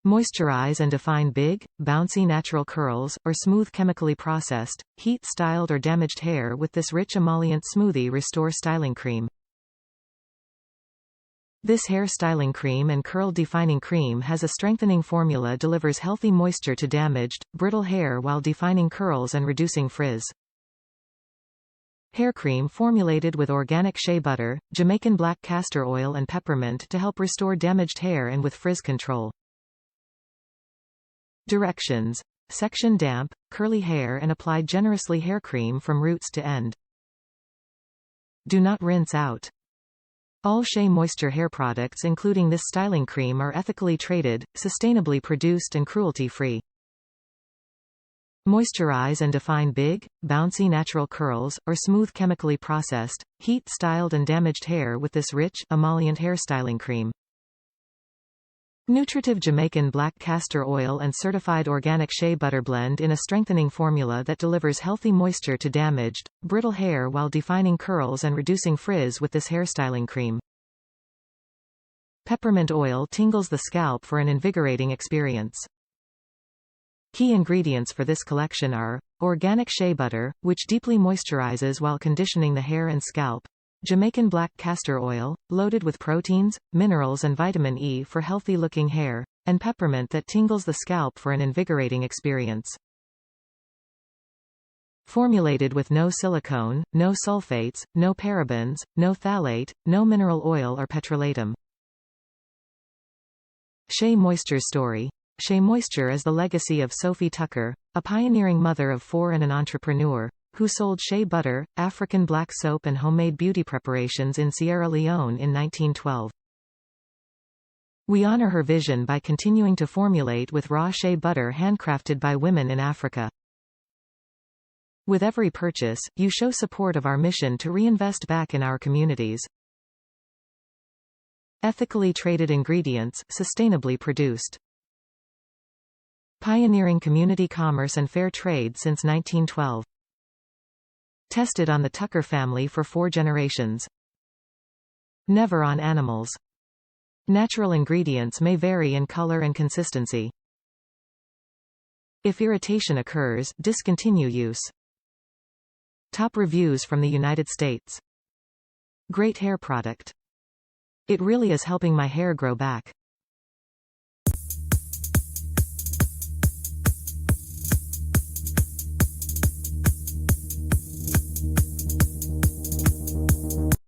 Moisturize and define big, bouncy natural curls, or smooth chemically processed, heat-styled or damaged hair with this rich emollient Smoothie Restore Styling Cream. This hair styling cream and curl defining cream has a strengthening formula, delivers healthy moisture to damaged, brittle hair while defining curls and reducing frizz. Hair cream formulated with Organic Shea Butter, Jamaican Black Castor Oil and Peppermint to help restore damaged hair and with frizz control. Directions. Section: damp, curly hair and apply generously hair cream from roots to end. Do not rinse out. All Shea Moisture hair products including this styling cream are ethically traded, sustainably produced and cruelty-free. Moisturize and define big, bouncy natural curls, or smooth chemically processed, heat-styled and damaged hair with this rich, emollient hair styling cream. Nutritive Jamaican Black Castor Oil and Certified Organic Shea Butter blend in a strengthening formula that delivers healthy moisture to damaged, brittle hair while defining curls and reducing frizz with this hairstyling cream. Peppermint Oil tingles the scalp for an invigorating experience. Key ingredients for this collection are: Organic Shea Butter, which deeply moisturizes while conditioning the hair and scalp; Jamaican Black Castor Oil, loaded with proteins, minerals and vitamin E for healthy-looking hair; and peppermint that tingles the scalp for an invigorating experience. Formulated with no silicone, no sulfates, no parabens, no phthalate, no mineral oil or petrolatum. Shea Moisture story. Shea Moisture is the legacy of Sofi Tucker, a pioneering mother of four and an entrepreneur, who sold shea butter, African black soap and homemade beauty preparations in Sierra Leone in 1912. We honor her vision by continuing to formulate with raw shea butter handcrafted by women in Africa. With every purchase, you show support of our mission to reinvest back in our communities. Ethically traded ingredients, sustainably produced. Pioneering community commerce and fair trade since 1912. Tested on the Tucker family for 4 generations. Never on animals. Natural ingredients may vary in color and consistency. If irritation occurs, discontinue use. Top reviews from the United States. Great hair product. It really is helping my hair grow back.